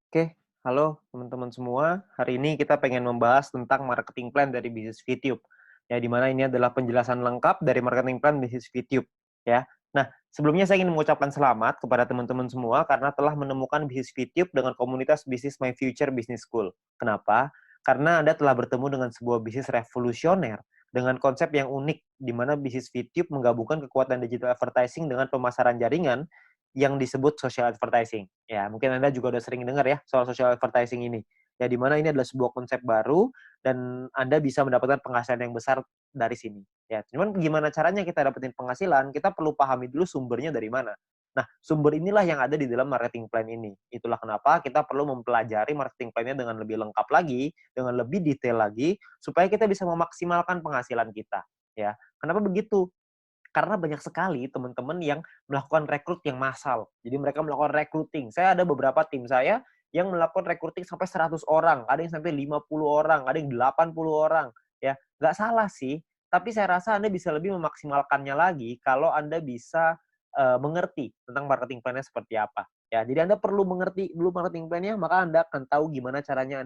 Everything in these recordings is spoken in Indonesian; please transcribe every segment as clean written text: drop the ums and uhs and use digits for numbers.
Oke, halo teman-teman semua. Hari ini kita pengen membahas tentang marketing plan dari bisnis VTube. Ya, di mana ini adalah penjelasan lengkap dari marketing plan bisnis VTube. Ya. Nah, sebelumnya saya ingin mengucapkan selamat kepada teman-teman semua karena telah menemukan bisnis VTube dengan komunitas bisnis My Future Business School. Kenapa? Karena Anda telah bertemu dengan sebuah bisnis revolusioner dengan konsep yang unik, di mana bisnis VTube menggabungkan kekuatan digital advertising dengan pemasaran jaringan yang disebut social advertising. Ya, mungkin Anda juga udah sering dengar ya soal social advertising ini. Ya, di mana ini adalah sebuah konsep baru dan Anda bisa mendapatkan penghasilan yang besar dari sini. Ya, cuman gimana caranya kita dapetin penghasilan? Kita perlu pahami dulu sumbernya dari mana. Nah, sumber inilah yang ada di dalam marketing plan ini. Itulah kenapa kita perlu mempelajari marketing plan-nya dengan lebih lengkap lagi, dengan lebih detail lagi, supaya kita bisa memaksimalkan penghasilan kita. Ya, kenapa begitu? Karena banyak sekali teman-teman yang melakukan rekrut yang massal. Jadi mereka melakukan recruiting. Saya ada beberapa tim saya yang melakukan recruiting sampai 100 orang, ada yang sampai 50 orang, ada yang 80 orang. Ya, nggak salah sih, tapi saya rasa Anda bisa lebih memaksimalkannya lagi kalau Anda bisa mengerti tentang marketing plan-nya seperti apa. Ya, jadi Anda perlu mengerti dulu marketing plan-nya, maka Anda akan tahu gimana caranya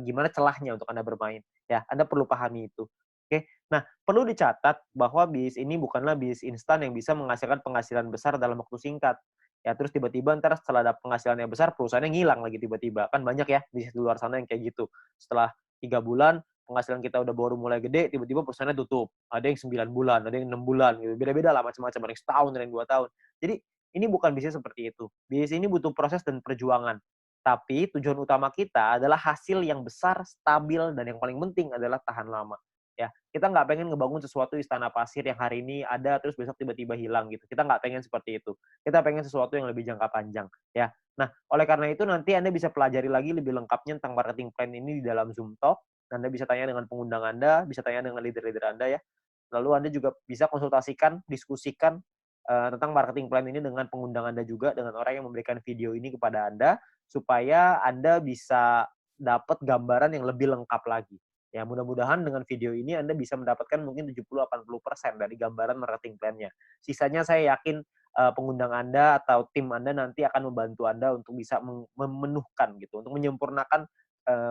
gimana celahnya untuk Anda bermain. Ya, Anda perlu pahami itu. Oke. Nah, perlu dicatat bahwa bisnis ini bukanlah bisnis instan yang bisa menghasilkan penghasilan besar dalam waktu singkat. Ya, terus tiba-tiba ntar setelah ada penghasilan yang besar, perusahaannya ngilang lagi tiba-tiba. Kan banyak ya bisnis di luar sana yang kayak gitu. Setelah 3 bulan, penghasilan kita udah baru mulai gede, tiba-tiba perusahaannya tutup. Ada yang 9 bulan, ada yang 6 bulan, gitu. Beda-beda lah macam-macam. Ada yang setahun, ada yang 2 tahun. Jadi, ini bukan bisnis seperti itu. Bisnis ini butuh proses dan perjuangan. Tapi tujuan utama kita adalah hasil yang besar, stabil, dan yang paling penting adalah tahan lama. Ya, kita nggak pengen ngebangun sesuatu istana pasir yang hari ini ada terus besok tiba-tiba hilang gitu. Kita nggak pengen seperti itu. Kita pengen sesuatu yang lebih jangka panjang, ya. Nah, oleh karena itu nanti Anda bisa pelajari lagi lebih lengkapnya tentang marketing plan ini di dalam Zoom Talk. Anda bisa tanya dengan pengundang Anda, bisa tanya dengan leader-leader Anda ya. Lalu Anda juga bisa konsultasikan, diskusikan tentang marketing plan ini dengan pengundang Anda juga, dengan orang yang memberikan video ini kepada Anda, supaya Anda bisa dapat gambaran yang lebih lengkap lagi. Ya, mudah-mudahan dengan video ini Anda bisa mendapatkan mungkin 70-80% dari gambaran marketing plan-nya. Sisanya saya yakin pengundang Anda atau tim Anda nanti akan membantu Anda untuk bisa memenuhkan gitu, untuk menyempurnakan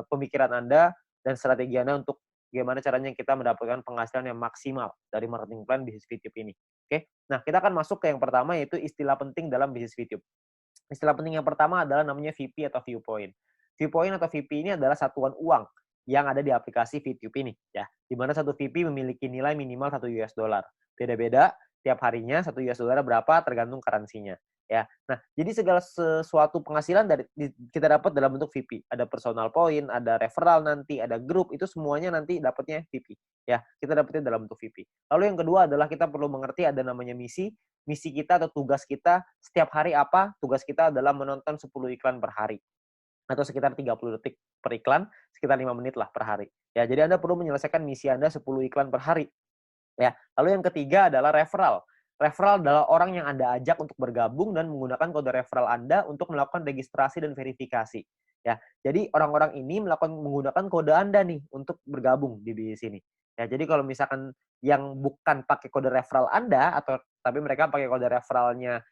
pemikiran Anda dan strategi Anda untuk bagaimana caranya kita mendapatkan penghasilan yang maksimal dari marketing plan bisnis VTube ini. Oke, nah kita akan masuk ke yang pertama yaitu istilah penting dalam bisnis VTube. Istilah penting yang pertama adalah namanya VP atau viewpoint. Viewpoint atau VP ini adalah satuan uang yang ada di aplikasi VTube ini ya. Di mana satu VP memiliki nilai minimal 1 US dollar. Beda-beda tiap harinya 1 US dollar berapa tergantung currency-nya ya. Nah, jadi segala sesuatu penghasilan kita dapat dalam bentuk VP. Ada personal point, ada referral nanti, ada grup, itu semuanya nanti dapatnya VP ya. Kita dapatnya dalam bentuk VP. Lalu yang kedua adalah kita perlu mengerti ada namanya misi. Misi kita atau tugas kita setiap hari apa? Tugas kita adalah menonton 10 iklan per hari atau sekitar 30 detik per iklan, sekitar 5 menit lah per hari. Ya, jadi Anda perlu menyelesaikan misi Anda 10 iklan per hari. Ya, lalu yang ketiga adalah referral. Referral adalah orang yang Anda ajak untuk bergabung dan menggunakan kode referral Anda untuk melakukan registrasi dan verifikasi. Ya, jadi orang-orang ini menggunakan kode Anda nih untuk bergabung di sini. Ya, jadi kalau misalkan yang bukan pakai kode referral Anda atau tapi mereka pakai kode referralnya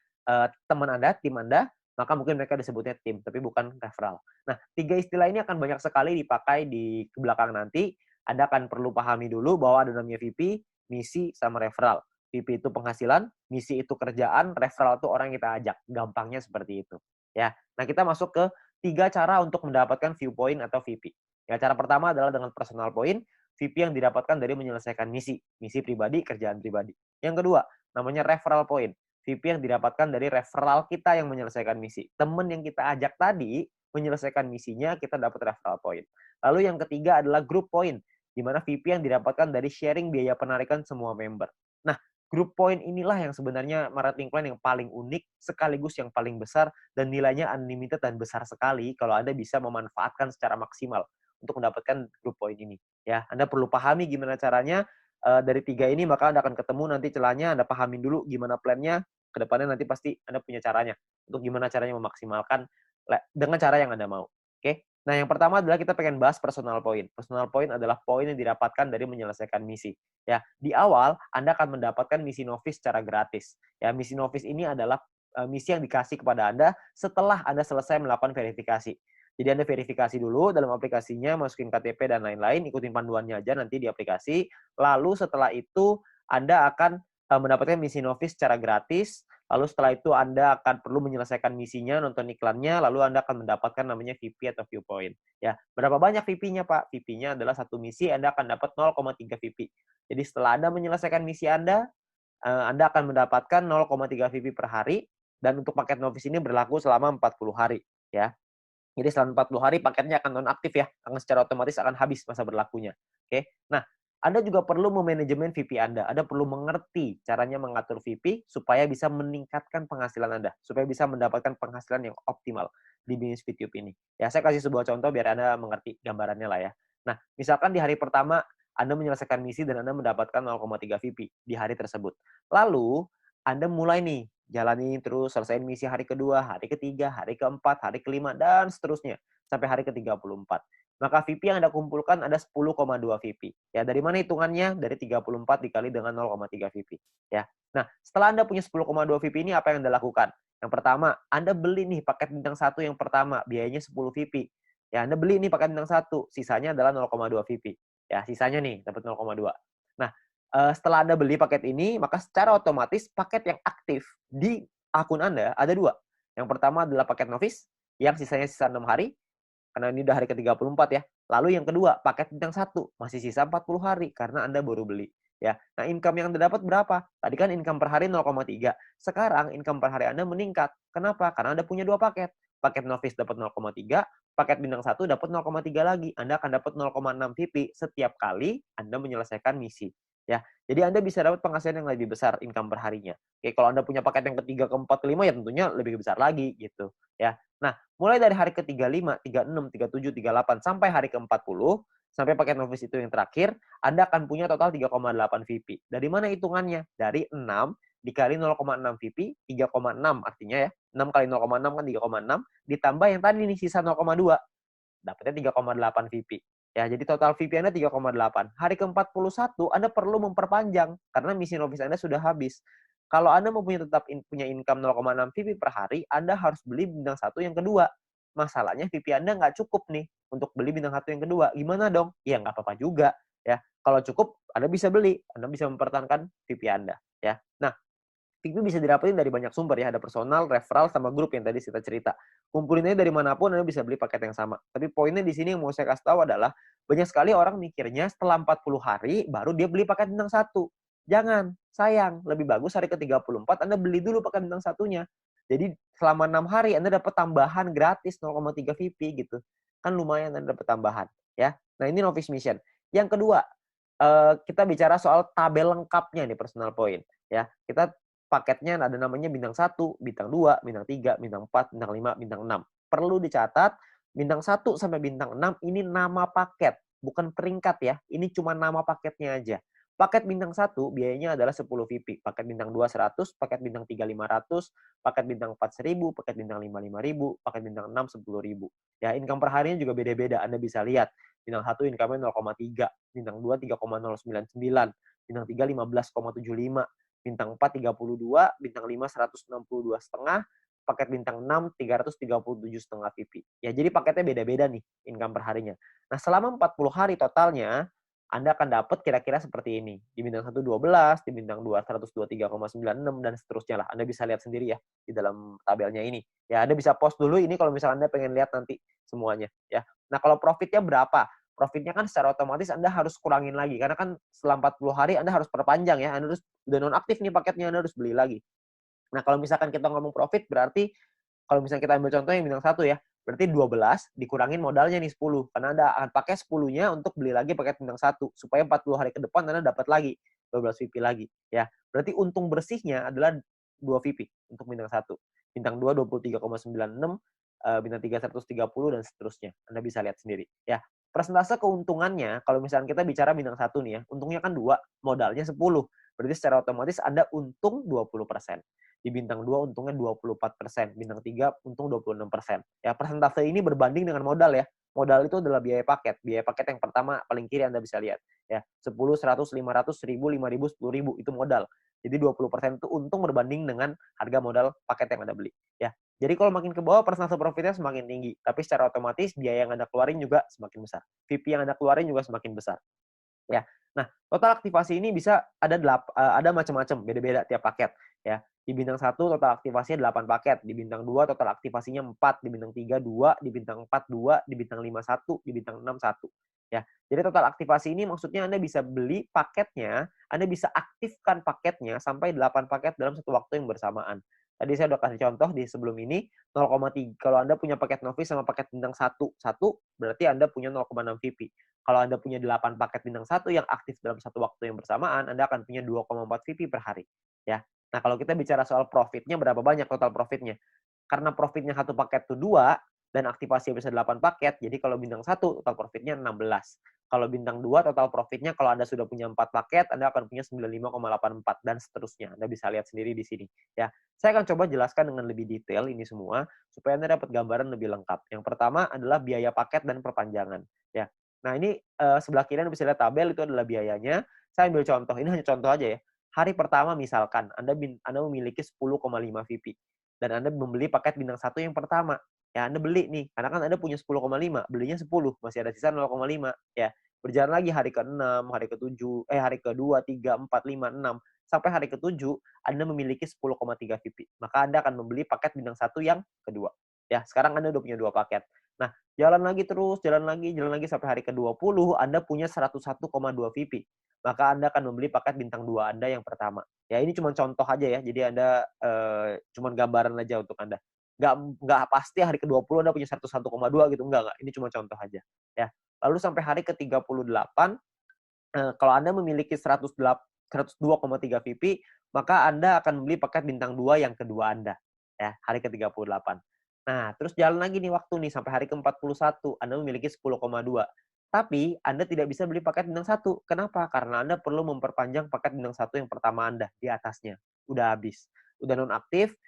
teman Anda, tim Anda, maka mungkin mereka disebutnya tim, tapi bukan referral. Nah, tiga istilah ini akan banyak sekali dipakai di belakang nanti. Anda akan perlu pahami dulu bahwa ada namanya VP, misi, sama referral. VP itu penghasilan, misi itu kerjaan, referral itu orang yang kita ajak. Gampangnya seperti itu. Ya. Nah, kita masuk ke 3 cara untuk mendapatkan viewpoint atau VP. Ya, cara pertama adalah dengan personal point, VP yang didapatkan dari menyelesaikan misi. Misi pribadi, kerjaan pribadi. Yang kedua, namanya referral point. VP yang didapatkan dari referral kita yang menyelesaikan misi. Temen yang kita ajak tadi menyelesaikan misinya, kita dapat referral point. Lalu yang ketiga adalah group point, di mana VP yang didapatkan dari sharing biaya penarikan semua member. Nah, group point inilah yang sebenarnya marketing plan yang paling unik, sekaligus yang paling besar, dan nilainya unlimited dan besar sekali kalau Anda bisa memanfaatkan secara maksimal untuk mendapatkan group point ini. Ya, Anda perlu pahami gimana caranya dari 3 ini, maka Anda akan ketemu nanti celahnya, Anda pahamin dulu gimana plan-nya, ke depannya nanti pasti Anda punya caranya, untuk gimana caranya memaksimalkan dengan cara yang Anda mau. Oke? Nah, yang pertama adalah kita pengen bahas personal point. Personal point adalah poin yang didapatkan dari menyelesaikan misi. Ya, di awal Anda akan mendapatkan misi novice secara gratis. Ya, misi novice ini adalah misi yang dikasih kepada Anda setelah Anda selesai melakukan verifikasi. Jadi Anda verifikasi dulu dalam aplikasinya, masukin KTP dan lain-lain, ikutin panduannya aja nanti di aplikasi. Lalu setelah itu Anda akan mendapatkan misi Novis secara gratis. Lalu setelah itu Anda akan perlu menyelesaikan misinya, nonton iklannya, lalu Anda akan mendapatkan namanya VP atau viewpoint. Ya, berapa banyak VP-nya, Pak? VP-nya adalah satu misi, Anda akan dapat 0,3 VP. Jadi setelah Anda menyelesaikan misi Anda akan mendapatkan 0,3 VP per hari, dan untuk paket novice ini berlaku selama 40 hari. Ya. Jadi selama 40 hari paketnya akan nonaktif ya, akan secara otomatis akan habis masa berlakunya. Oke. Nah, Anda juga perlu memanajemen VP Anda. Anda perlu mengerti caranya mengatur VP supaya bisa meningkatkan penghasilan Anda, supaya bisa mendapatkan penghasilan yang optimal di bisnis VTube ini. Ya, saya kasih sebuah contoh biar Anda mengerti gambarannya lah ya. Nah, misalkan di hari pertama Anda menyelesaikan misi dan Anda mendapatkan 0,3 VP di hari tersebut. Lalu, Anda mulai nih jalani terus, selesaiin misi hari kedua, hari ketiga, hari keempat, hari kelima, dan seterusnya. Sampai hari ke-34. Maka VP yang Anda kumpulkan ada 10,2 VP. Ya, dari mana hitungannya? Dari 34 dikali dengan 0,3 VP. Ya. Nah, setelah Anda punya 10,2 VP ini, apa yang Anda lakukan? Yang pertama, Anda beli nih paket bintang 1 yang pertama, biayanya 10 VP. Ya, Anda beli nih paket bintang 1, sisanya adalah 0,2 VP. Ya, sisanya nih, dapat 0,2. Nah, setelah Anda beli paket ini, maka secara otomatis paket yang aktif di akun Anda ada 2. Yang pertama adalah paket novice, yang sisanya sisa 6 hari, karena ini udah hari ke-34 ya. Lalu yang kedua, paket bintang 1, masih sisa 40 hari, karena Anda baru beli. Ya. Nah, income yang Anda dapat berapa? Tadi kan income per hari 0,3. Sekarang income per hari Anda meningkat. Kenapa? Karena Anda punya 2 paket. Paket novice dapat 0,3, paket bintang 1 dapat 0,3 lagi. Anda akan dapat 0,6 VP setiap kali Anda menyelesaikan misi. Ya, jadi Anda bisa dapat penghasilan yang lebih besar income per harinya. Oke, kalau Anda punya paket yang ketiga, keempat, kelima ya tentunya lebih besar lagi gitu. Ya, nah mulai dari hari ke-35, 36, 37, 38 sampai hari ke-40 sampai paket novice itu yang terakhir, Anda akan punya total 3,8 VP. Dari mana hitungannya? Dari 6 dikali 0,6 VP, 3,6 artinya ya. 6 kali 0,6 kan 3,6 ditambah yang tadi nih sisa 0,2. Dapatnya 3,8 VP. Ya, jadi total VP Anda 3,8. Hari ke-41 Anda perlu memperpanjang karena misi novice Anda sudah habis. Kalau Anda mau tetap punya income 0,6 VP per hari, Anda harus beli bintang 1 yang kedua. Masalahnya VP Anda nggak cukup nih untuk beli bintang 1 yang kedua. Gimana dong? Ya nggak apa-apa juga. Ya, kalau cukup Anda bisa beli, Anda bisa mempertahankan VP Anda. Ya, nah VP bisa didapetin dari banyak sumber ya, ada personal, referral, sama grup yang tadi kita cerita. Kumpulinnya dari manapun Anda bisa beli paket yang sama. Tapi poinnya di sini yang mau saya kasih tahu adalah banyak sekali orang mikirnya setelah 40 hari baru dia beli paket bintang 1. Jangan, sayang. Lebih bagus hari ke-34 Anda beli dulu paket bintang 1-nya. Jadi selama 6 hari Anda dapat tambahan gratis 0,3 VP gitu. Kan lumayan Anda dapat tambahan ya. Nah, ini novice mission. Yang kedua, kita bicara soal tabel lengkapnya nih personal point ya. Kita paketnya ada namanya bintang 1, bintang 2, bintang 3, bintang 4, bintang 5, bintang 6. Perlu dicatat, bintang 1 sampai bintang 6 ini nama paket, bukan peringkat ya. Ini cuma nama paketnya aja. Paket bintang 1 biayanya adalah 10 VP, paket bintang 2 100, paket bintang 3 500, paket bintang 4 1000, paket bintang 5 5000, paket bintang 6 10.000. Ya, income per harinya juga beda-beda. Anda bisa lihat. Bintang 1 income-nya 0,3, bintang 2 3,099, bintang 3 15,75, bintang 4 32, bintang 5 162,5, paket bintang 6 337,5 VP. Ya, jadi paketnya beda-beda nih income per harinya. Nah, selama 40 hari totalnya Anda akan dapat kira-kira seperti ini. Di bintang 1 12, di bintang 2 123,96 dan seterusnya lah. Anda bisa lihat sendiri ya di dalam tabelnya ini. Ya, Anda bisa post dulu ini kalau misalnya Anda pengen lihat nanti semuanya ya. Nah, kalau profitnya berapa? Profitnya kan secara otomatis Anda harus kurangin lagi karena kan setelah 40 hari Anda harus perpanjang ya. Anda harus udah nonaktif nih paketnya, Anda harus beli lagi. Nah, kalau misalkan kita ngomong profit berarti kalau misalnya kita ambil contoh yang bintang 1 ya, berarti 12 dikurangin modalnya nih 10 karena Anda akan pakai 10-nya untuk beli lagi paket bintang 1 supaya 40 hari ke depan Anda dapat lagi 12 VP lagi ya. Berarti untung bersihnya adalah 2 VP untuk bintang 1. Bintang 2 23,96, bintang 3 130 dan seterusnya. Anda bisa lihat sendiri ya. Persentase keuntungannya kalau misalnya kita bicara bintang 1 nih ya, untungnya kan 2, modalnya 10. Berarti secara otomatis Anda untung 20%. Di bintang 2 untungnya 24%, bintang 3 untung 26%. Ya, persentase ini berbanding dengan modal ya. Modal itu adalah biaya paket. Biaya paket yang pertama paling kiri Anda bisa lihat ya. 10, 100, 500, 1000, 5000, 10.000 itu modal. Jadi 20% itu untung berbanding dengan harga modal paket yang Anda beli, ya. Jadi kalau makin ke bawah persentase profitnya semakin tinggi, tapi secara otomatis biaya yang Anda keluarin juga semakin besar. VP yang Anda keluarin juga semakin besar. Ya. Nah, total aktivasi ini bisa ada macam-macam, beda-beda tiap paket, ya. Di bintang 1 total aktivasinya 8 paket, di bintang 2 total aktivasinya 4, di bintang 3 2, di bintang 4 2, di bintang 5 1, di bintang 6 1. Ya. Jadi total aktivasi ini maksudnya Anda bisa beli paketnya, Anda bisa aktifkan paketnya sampai 8 paket dalam satu waktu yang bersamaan. Tadi saya udah kasih contoh di sebelum ini 0,3 kalau Anda punya paket novice sama paket bintang 1, berarti Anda punya 0,6 VP. Kalau Anda punya 8 paket bintang 1 yang aktif dalam satu waktu yang bersamaan, Anda akan punya 2,4 VP per hari. Ya. Nah, kalau kita bicara soal profitnya, berapa banyak total profitnya? Karena profitnya satu paket itu 2, dan aktivasi bisa 8 paket, jadi kalau bintang 1 total profitnya 16. Kalau bintang 2 total profitnya kalau Anda sudah punya 4 paket, Anda akan punya 95,84 dan seterusnya. Anda bisa lihat sendiri di sini. Ya, saya akan coba jelaskan dengan lebih detail ini semua supaya Anda dapat gambaran lebih lengkap. Yang pertama adalah biaya paket dan perpanjangan. Ya, nah ini sebelah kiri Anda bisa lihat tabel itu adalah biayanya. Saya ambil contoh, ini hanya contoh aja ya. Hari pertama misalkan Anda memiliki 10,5 VP dan Anda membeli paket bintang 1 yang pertama. Ya, Anda beli nih, karena kan Anda punya 10,5, belinya 10, masih ada sisa 0,5, ya. Berjalan lagi hari ke-6, hari ke-7, hari ke-2, 3, 4, 5, 6, sampai hari ke-7, Anda memiliki 10,3 VP. Maka Anda akan membeli paket bintang 1 yang kedua. Ya, sekarang Anda udah punya 2 paket. Nah, jalan lagi terus, jalan lagi sampai hari ke-20, Anda punya 101,2 VP. Maka Anda akan membeli paket bintang 2 Anda yang pertama. Ya, ini cuma contoh aja ya, jadi Anda cuma gambaran aja untuk Anda. Nggak pasti hari ke-20 Anda punya 101,2 gitu, enggak. Ini cuma contoh aja, ya. Lalu sampai hari ke-38, kalau Anda memiliki 102,3 VP, maka Anda akan membeli paket bintang 2 yang kedua Anda, ya, hari ke-38. Nah, terus jalan lagi nih waktu nih, sampai hari ke-41, Anda memiliki 10,2. Tapi Anda tidak bisa beli paket bintang 1. Kenapa? Karena Anda perlu memperpanjang paket bintang 1 yang pertama Anda, di atasnya. Udah habis. Udah nonaktif,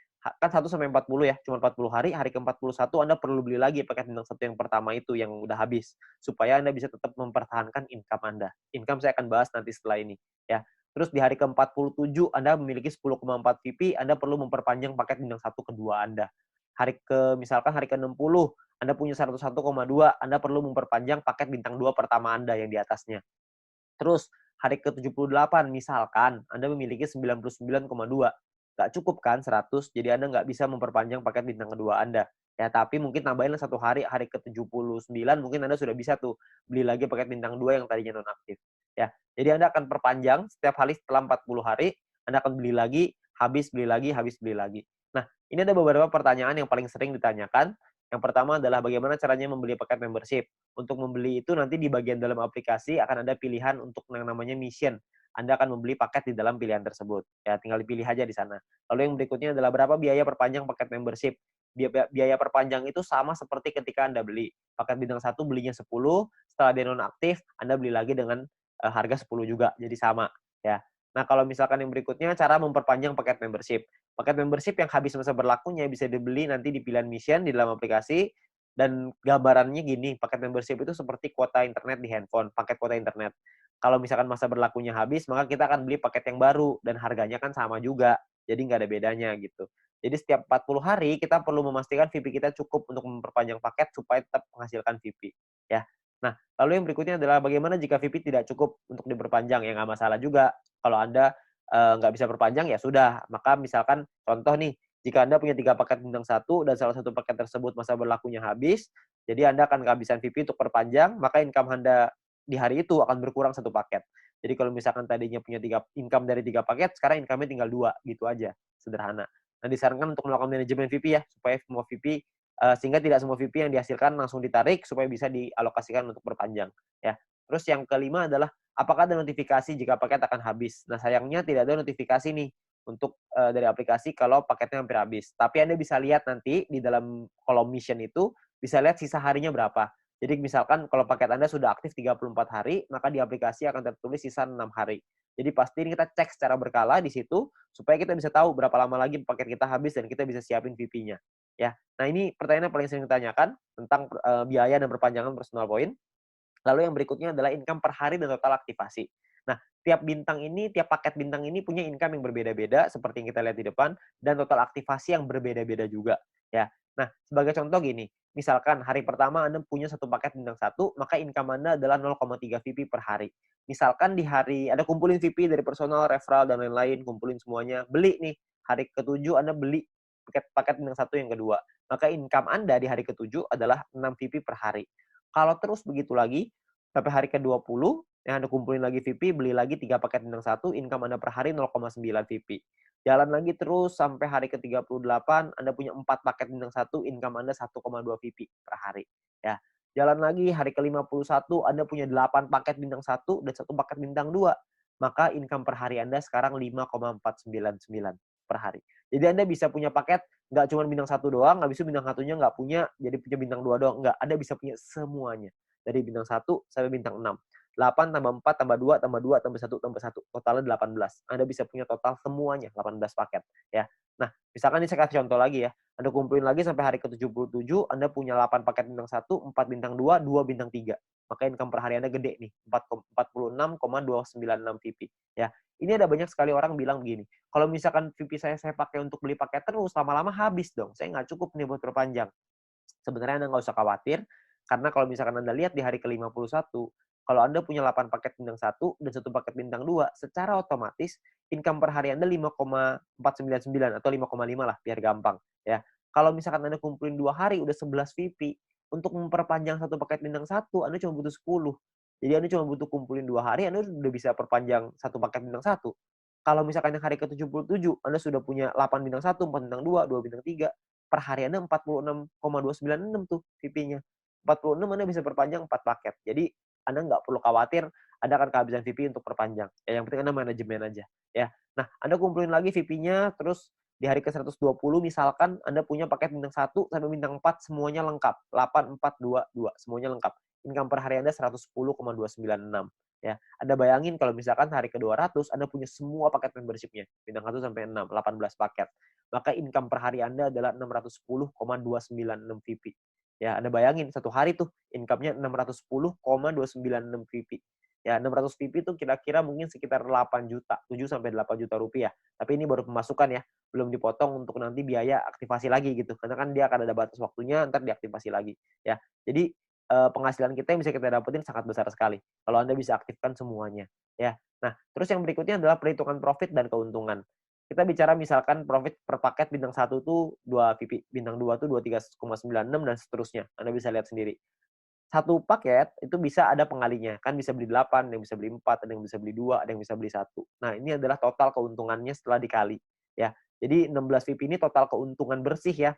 kan 1 sampai 40 ya, cuma 40 hari, hari ke-41 Anda perlu beli lagi paket bintang 1 yang pertama itu yang udah habis, supaya Anda bisa tetap mempertahankan income Anda. Income saya akan bahas nanti setelah ini, ya. Terus di hari ke-47 Anda memiliki 10,4 VP, Anda perlu memperpanjang paket bintang 1 kedua Anda. Misalkan hari ke-60, Anda punya 101,2, Anda perlu memperpanjang paket bintang 2 pertama Anda yang di atasnya. Terus hari ke-78 misalkan Anda memiliki 99,2. Nggak cukup kan 100, jadi Anda nggak bisa memperpanjang paket bintang kedua Anda. Ya, tapi mungkin tambahin satu hari ke-79 mungkin Anda sudah bisa tuh beli lagi paket bintang 2 yang tadinya nonaktif. Ya, jadi Anda akan perpanjang setiap hari setelah 40 hari, Anda akan beli lagi, habis beli lagi, habis beli lagi. Nah, ini ada beberapa pertanyaan yang paling sering ditanyakan. Yang pertama adalah bagaimana caranya membeli paket membership. Untuk membeli itu nanti di bagian dalam aplikasi akan ada pilihan untuk yang namanya mission. Anda akan membeli paket di dalam pilihan tersebut. Ya, tinggal dipilih aja di sana. Lalu yang berikutnya adalah berapa biaya perpanjang paket membership. Biaya perpanjang itu sama seperti ketika Anda beli. Paket bintang 1 belinya 10, setelah dia nonaktif, Anda beli lagi dengan harga 10 juga. Jadi sama. Ya. Nah, kalau misalkan yang berikutnya, cara memperpanjang paket membership. Paket membership yang habis masa berlakunya bisa dibeli nanti di pilihan mission di dalam aplikasi. Dan gambarannya gini, paket membership itu seperti kuota internet di handphone, paket kuota internet. Kalau misalkan masa berlakunya habis, maka kita akan beli paket yang baru, dan harganya kan sama juga. Jadi nggak ada bedanya gitu. Jadi setiap 40 hari, kita perlu memastikan VP kita cukup untuk memperpanjang paket supaya tetap menghasilkan VP. Ya. Nah, lalu yang berikutnya adalah bagaimana jika VP tidak cukup untuk diperpanjang? Ya nggak masalah juga. Kalau Anda nggak bisa perpanjang, ya sudah. Maka misalkan contoh nih, jika Anda punya 3 paket bintang 1 dan salah satu paket tersebut masa berlakunya habis, jadi Anda akan kehabisan VP untuk perpanjang, maka income Anda di hari itu akan berkurang 1 paket. Jadi kalau misalkan tadinya punya income dari 3 paket, sekarang income-nya tinggal 2, gitu aja, sederhana. Nah, disarankan untuk melakukan manajemen VP ya, supaya semua VP sehingga tidak semua VP yang dihasilkan langsung ditarik supaya bisa dialokasikan untuk perpanjang, ya. Terus yang kelima adalah apakah ada notifikasi jika paket akan habis. Nah, sayangnya tidak ada notifikasi nih untuk dari aplikasi kalau paketnya hampir habis. Tapi Anda bisa lihat nanti di dalam kolom mission itu, bisa lihat sisa harinya berapa. Jadi misalkan kalau paket Anda sudah aktif 34 hari, maka di aplikasi akan tertulis sisa 6 hari. Jadi pastiin kita cek secara berkala di situ, supaya kita bisa tahu berapa lama lagi paket kita habis dan kita bisa siapin VP-nya. Ya. Nah, ini pertanyaan yang paling sering ditanyakan tentang biaya dan perpanjangan personal point. Lalu yang berikutnya adalah income per hari dan total aktivasi. Nah, tiap paket bintang ini punya income yang berbeda-beda seperti yang kita lihat di depan dan total aktivasi yang berbeda-beda juga ya. Nah, sebagai contoh gini, misalkan hari pertama Anda punya satu paket bintang satu, maka income Anda adalah 0,3 VP per hari. Misalkan di hari Anda kumpulin VP dari personal, referral dan lain-lain, kumpulin semuanya, beli nih. Hari ke-7 Anda beli paket bintang satu yang kedua. Maka income Anda di hari ke-7 adalah 6 VP per hari. Kalau terus begitu lagi, sampai hari ke-20, yang Anda kumpulin lagi VP, beli lagi 3 paket bintang satu, income Anda per hari 0,9 VP. Jalan lagi terus sampai hari ke-38, Anda punya 4 paket bintang satu, income Anda 1,2 VP per hari. Ya. Jalan lagi hari ke-51, Anda punya 8 paket bintang satu dan 1 paket bintang 2. Maka income per hari Anda sekarang 5,499 per hari. Jadi Anda bisa punya paket nggak cuma bintang satu doang, habis itu bintang satunya nggak punya, jadi punya bintang 2 doang. Nggak, Anda bisa punya semuanya. Dari bintang 1 sampai bintang 6. 8 tambah 4 tambah 2 tambah 2 tambah 1 tambah 1. Totalnya 18. Anda bisa punya total semuanya 18 paket ya. Nah, misalkan ini saya kasih contoh lagi ya. Anda kumpulin lagi sampai hari ke-77, Anda punya 8 paket bintang 1, 4 bintang 2, 2 bintang 3. Maka income per hari Anda gede nih, 46,296 VP ya. Ini ada banyak sekali orang bilang begini, kalau misalkan VP saya pakai untuk beli paket terus, lama-lama habis dong. Saya nggak cukup nih buat perpanjang. Sebenarnya Anda nggak usah khawatir, karena kalau misalkan Anda lihat di hari ke-51, kalau Anda punya 8 paket bintang 1 dan 1 paket bintang 2, secara otomatis income per hari Anda 5,499 atau 5,5 lah, biar gampang. Ya. Kalau misalkan Anda kumpulin 2 hari, udah 11 VP, untuk memperpanjang 1 paket bintang 1, Anda cuma butuh 10. Jadi Anda cuma butuh kumpulin 2 hari, Anda udah bisa perpanjang 1 paket bintang 1. Kalau misalkan yang hari ke-77, Anda sudah punya 8 bintang 1, 4 bintang 2, 2 bintang 3, per hari Anda 46,296 tuh VP-nya. 46 Anda bisa perpanjang 4 paket. Jadi Anda nggak perlu khawatir Anda akan kehabisan VP untuk perpanjang. Ya, yang penting Anda manajemen aja. Ya. Nah, Anda kumpulin lagi VP-nya, terus di hari ke-120 misalkan Anda punya paket bintang 1 sampai bintang 4 semuanya lengkap. 8, 4, 2, 2. Semuanya lengkap. Income per hari Anda 110,296. Ya, Anda bayangin kalau misalkan hari ke-200 Anda punya semua paket membership-nya. Bintang 1 sampai 6, 18 paket. Maka income per hari Anda adalah 610,296 VP. Ya, Anda bayangin satu hari tuh income-nya 610,296 VP. Ya, 600 VP itu kira-kira mungkin sekitar 8 juta, 7 sampai 8 juta rupiah. Tapi ini baru pemasukan ya, belum dipotong untuk nanti biaya aktivasi lagi gitu. Karena kan dia akan ada batas waktunya, ntar diaktifasi lagi. Ya, jadi penghasilan kita yang bisa kita dapetin sangat besar sekali kalau Anda bisa aktifkan semuanya. Ya, nah terus yang berikutnya adalah perhitungan profit dan keuntungan. Kita bicara misalkan profit per paket bintang 1 tuh 2 VP, bintang 2 tuh 23,96 dan seterusnya. Anda bisa lihat sendiri. Satu paket itu bisa ada pengalinya, kan bisa beli 8, ada yang bisa beli 4, ada yang bisa beli 2, ada yang bisa beli 1. Nah, ini adalah total keuntungannya setelah dikali, ya. Jadi 16 VIP ini total keuntungan bersih ya,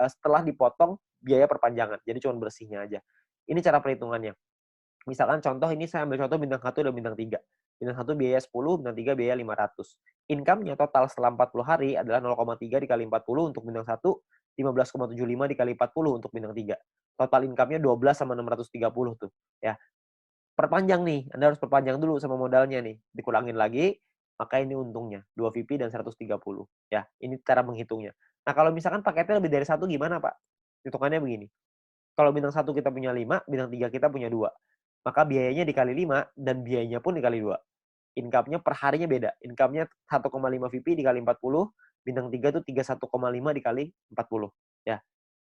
setelah dipotong biaya perpanjangan. Jadi cuma bersihnya aja. Ini cara perhitungannya. Misalkan contoh ini saya ambil contoh bintang 1 dan bintang 3. Bintang 1 biaya 10, bintang 3 biaya 500. Income-nya total setelah 40 hari adalah 0,3 dikali 40 untuk bintang 1, 15,75 dikali 40 untuk bintang 3. Total income-nya 12 sama 630 tuh. Ya. Perpanjang nih, Anda harus perpanjang dulu sama modalnya nih. Dikurangin lagi, maka ini untungnya 2 VP dan 130. Ya, ini cara menghitungnya. Nah, kalau misalkan paketnya lebih dari 1 gimana, Pak? Hitungannya begini. Kalau bintang 1 kita punya 5, bintang 3 kita punya 2. Maka biayanya dikali 5 dan biayanya pun dikali 2. Income-nya per harinya beda. Income-nya 1,5 VP dikali 40, bintang 3 tuh 31,5 dikali 40. Ya.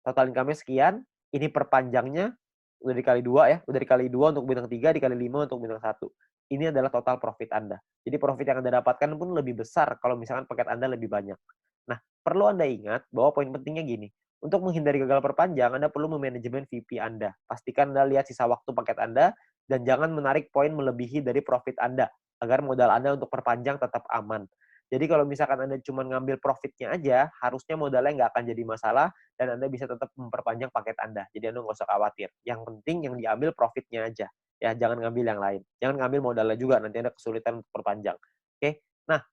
Total income-nya sekian, ini perpanjangnya udah dikali 2 ya, udah dikali 2 untuk bintang 3, dikali 5 untuk bintang 1. Ini adalah total profit Anda. Jadi profit yang Anda dapatkan pun lebih besar kalau misalkan paket Anda lebih banyak. Nah, perlu Anda ingat bahwa poin pentingnya gini, untuk menghindari gagal perpanjang, Anda perlu memanajemen VP Anda. Pastikan Anda lihat sisa waktu paket Anda, dan jangan menarik poin melebihi dari profit Anda, agar modal Anda untuk perpanjang tetap aman. Jadi kalau misalkan Anda cuma ngambil profitnya aja, harusnya modalnya nggak akan jadi masalah, dan Anda bisa tetap memperpanjang paket Anda. Jadi Anda nggak usah khawatir. Yang penting yang diambil profitnya aja. Ya, jangan ngambil yang lain. Jangan ngambil modalnya juga, nanti Anda kesulitan untuk perpanjang. Oke? Nah,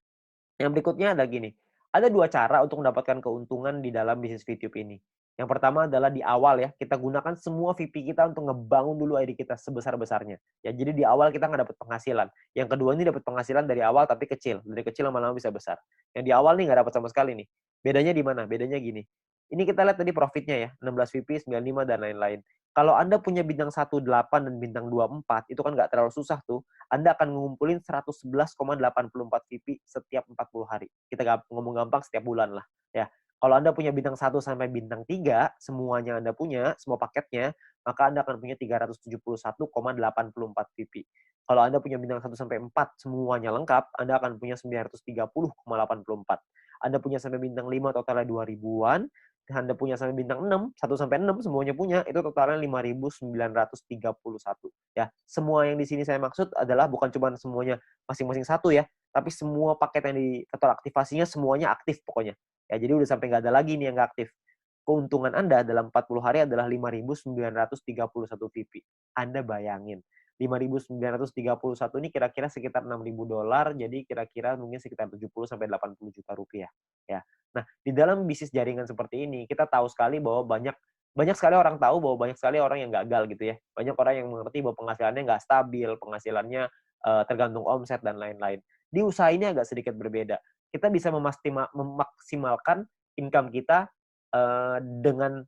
yang berikutnya ada gini. Ada 2 cara untuk mendapatkan keuntungan di dalam bisnis VTube ini. Yang pertama adalah di awal ya, kita gunakan semua VP kita untuk ngebangun dulu ID kita sebesar-besarnya. Ya, jadi di awal kita nggak dapat penghasilan. Yang kedua ini dapat penghasilan dari awal tapi kecil. Dari kecil lama-lama bisa besar. Yang di awal nih nggak dapat sama sekali nih. Bedanya di mana? Bedanya gini. Ini kita lihat tadi profitnya ya, 16 VP, 95 dan lain-lain. Kalau Anda punya bintang 18 dan bintang 24, itu kan nggak terlalu susah tuh. Anda akan ngumpulin 111,84 VP setiap 40 hari. Kita ngomong gampang setiap bulan lah. Ya. Kalau Anda punya bintang 1 sampai bintang 3, semuanya Anda punya, semua paketnya, maka Anda akan punya 371,84 VP. Kalau Anda punya bintang 1 sampai 4, semuanya lengkap, Anda akan punya 930,84. Anda punya sampai bintang 5, totalnya 2000-an. Anda punya sampai bintang 6, 1 sampai 6 semuanya punya, itu totalnya 5.931. Ya, semua yang di sini saya maksud adalah bukan cuma semuanya masing-masing satu ya, tapi semua paket yang di total aktivasinya semuanya aktif pokoknya. Ya, jadi udah sampai nggak ada lagi nih yang nggak aktif. Keuntungan Anda dalam 40 hari adalah 5.931 VP. Anda bayangin, 5.931 ini kira-kira sekitar $6.000, jadi kira-kira mungkin sekitar 70 sampai 80 juta rupiah. Ya. Nah, di dalam bisnis jaringan seperti ini, kita tahu sekali bahwa banyak sekali orang tahu bahwa banyak sekali orang yang gagal gitu ya. Banyak orang yang mengerti bahwa penghasilannya nggak stabil, penghasilannya tergantung omset dan lain-lain. Di usaha ini agak sedikit berbeda. Kita bisa memaksimalkan income kita dengan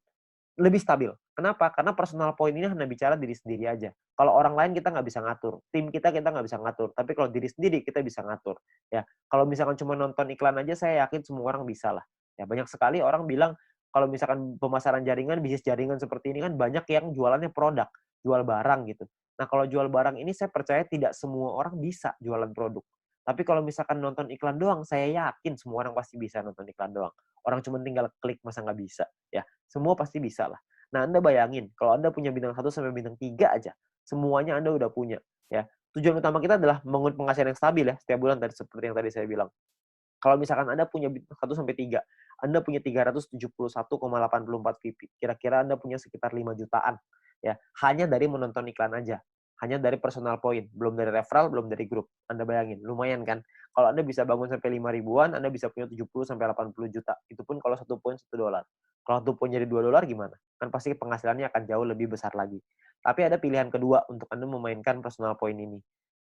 lebih stabil. Kenapa? Karena personal point ini hanya bicara diri sendiri aja. Kalau orang lain kita nggak bisa ngatur, tim kita nggak bisa ngatur. Tapi kalau diri sendiri kita bisa ngatur. Ya, kalau misalkan cuma nonton iklan aja, saya yakin semua orang bisa lah. Ya, banyak sekali orang bilang kalau misalkan pemasaran jaringan, bisnis jaringan seperti ini kan banyak yang jualannya produk, jual barang gitu. Nah, kalau jual barang ini saya percaya tidak semua orang bisa jualan produk. Tapi kalau misalkan nonton iklan doang, saya yakin semua orang pasti bisa nonton iklan doang. Orang cuma tinggal klik, masa nggak bisa? Ya, semua pasti bisa lah. Nah, Anda bayangin, kalau Anda punya bintang 1 sampai bintang 3 aja, semuanya Anda udah punya. Ya. Tujuan utama kita adalah membangun penghasilan yang stabil ya, setiap bulan tadi seperti yang tadi saya bilang. Kalau misalkan Anda punya bintang 1 sampai 3, Anda punya 371,84 VP. Kira-kira Anda punya sekitar 5 jutaan. Ya, hanya dari menonton iklan aja. Hanya dari personal point, belum dari referral, belum dari grup. Anda bayangin, lumayan kan? Kalau Anda bisa bangun sampai 5 ribuan, Anda bisa punya 70 sampai 80 juta. Itu pun kalau 1 poin $1. Kalau 1 poin jadi $2 gimana? Kan pasti penghasilannya akan jauh lebih besar lagi. Tapi ada pilihan kedua untuk Anda memainkan personal point ini.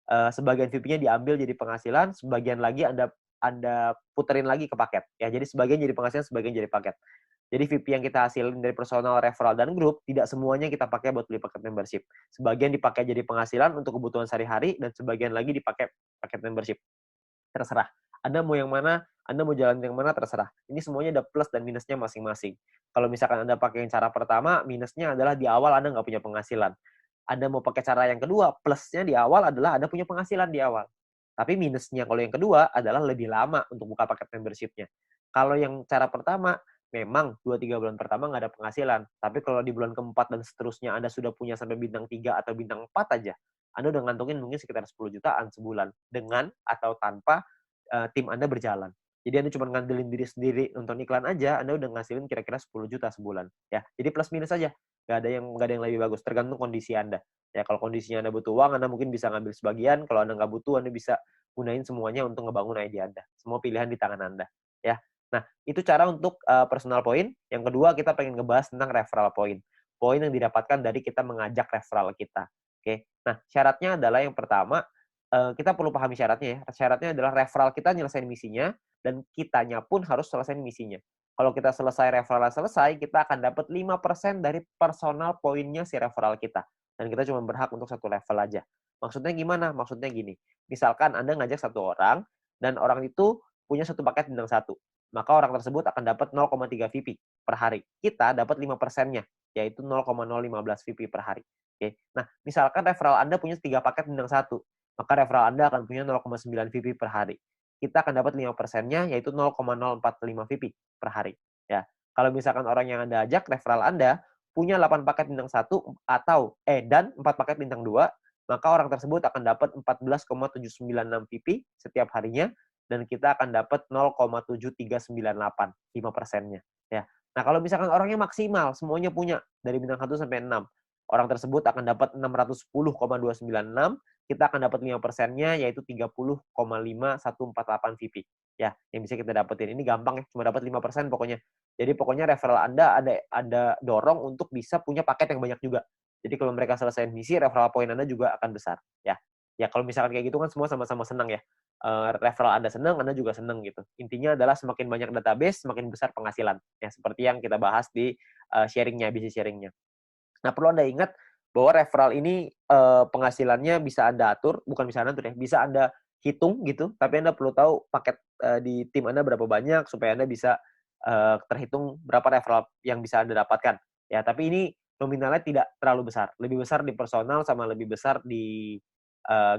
Sebagian VP-nya diambil jadi penghasilan, sebagian lagi Anda puterin lagi ke paket. Ya, jadi sebagian jadi penghasilan, sebagian jadi paket. Jadi VP yang kita hasilin dari personal, referral, dan grup, tidak semuanya kita pakai buat beli paket membership. Sebagian dipakai jadi penghasilan untuk kebutuhan sehari-hari, dan sebagian lagi dipakai paket membership. Terserah. Anda mau yang mana, Anda mau jalan yang mana, terserah. Ini semuanya ada plus dan minusnya masing-masing. Kalau misalkan Anda pakai yang cara pertama, minusnya adalah di awal Anda nggak punya penghasilan. Anda mau pakai cara yang kedua, plusnya di awal adalah Anda punya penghasilan di awal. Tapi minusnya kalau yang kedua adalah lebih lama untuk buka paket membership-nya. Kalau yang cara pertama, memang 2-3 bulan pertama nggak ada penghasilan. Tapi kalau di bulan keempat dan seterusnya Anda sudah punya sampai bintang 3 atau bintang 4 aja, Anda udah ngantongin mungkin sekitar 10 jutaan sebulan. Dengan atau tanpa tim Anda berjalan. Jadi Anda cuma ngandelin diri sendiri nonton iklan aja, Anda udah ngasilin kira-kira 10 juta sebulan. Ya, jadi plus minus aja. Nggak ada yang lebih bagus, tergantung kondisi Anda. Ya, kalau kondisinya Anda butuh uang, Anda mungkin bisa ngambil sebagian. Kalau Anda nggak butuh, Anda bisa gunain semuanya untuk ngebangun ide Anda. Semua pilihan di tangan Anda. Ya, nah itu cara untuk personal point. Yang kedua, kita pengen ngebahas tentang referral point. Poin yang didapatkan dari kita mengajak referral kita. Oke, nah syaratnya adalah yang pertama, kita perlu pahami syaratnya ya. Syaratnya adalah referral kita nyelesain misinya, dan kitanya pun harus selesai misinya. Kalau kita selesai referral selesai, kita akan dapat 5% dari personal poinnya si referral kita. Dan kita cuma berhak untuk satu level aja. Maksudnya gimana? Maksudnya gini. Misalkan Anda ngajak satu orang, dan orang itu punya satu paket bintang 1. Maka orang tersebut akan dapat 0,3 VP per hari. Kita dapat 5%-nya, yaitu 0,015 VP per hari. Oke. Nah, misalkan referral Anda punya 3 paket bintang 1. Maka referral Anda akan punya 0,9 VP per hari. Kita akan dapat 5%-nya, yaitu 0,045 VP per hari. Ya. Kalau misalkan orang yang Anda ajak, referral Anda, punya 8 paket bintang 1 dan 4 paket bintang 2, maka orang tersebut akan dapat 14,796 VP setiap harinya, dan kita akan dapat 0,7398, 5%-nya. Ya. Nah, kalau misalkan orangnya maksimal, semuanya punya, dari bintang 1 sampai 6, orang tersebut akan dapat 610,296, kita akan dapat 5%-nya, yaitu 30,5148 VP. Ya, yang bisa kita dapetin. Ini gampang ya, cuma dapat 5% pokoknya. Jadi pokoknya referral Anda ada dorong untuk bisa punya paket yang banyak juga. Jadi kalau mereka selesai misi, referral point Anda juga akan besar. Ya, ya kalau misalkan kayak gitu kan semua sama-sama senang ya. Referral Anda senang, Anda juga senang gitu. Intinya adalah semakin banyak database, semakin besar penghasilan. Ya, seperti yang kita bahas di sharingnya, bisnis sharingnya. Nah, perlu Anda ingat bahwa referral ini penghasilannya bisa Anda atur, bukan bisa Anda atur ya, bisa Anda hitung gitu, tapi Anda perlu tahu paket di tim Anda berapa banyak supaya Anda bisa terhitung berapa referral yang bisa Anda dapatkan. Ya, tapi ini nominalnya tidak terlalu besar. Lebih besar di personal sama lebih besar di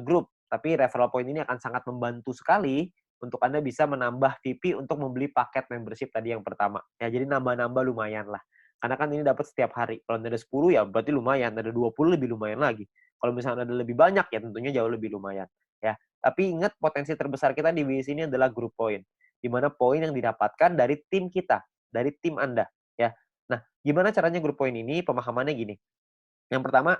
grup. Tapi referral point ini akan sangat membantu sekali untuk Anda bisa menambah VP untuk membeli paket membership tadi yang pertama. Ya, jadi nambah-nambah lumayan lah. Karena kan ini dapat setiap hari. Kalau ada 10 ya berarti lumayan, ada 20 lebih lumayan lagi. Kalau misalnya ada lebih banyak ya tentunya jauh lebih lumayan. Ya, tapi ingat potensi terbesar kita di bisnis ini adalah group point. Di mana poin yang didapatkan dari tim kita, dari tim Anda, ya. Nah, gimana caranya group point ini? Pemahamannya gini. Yang pertama,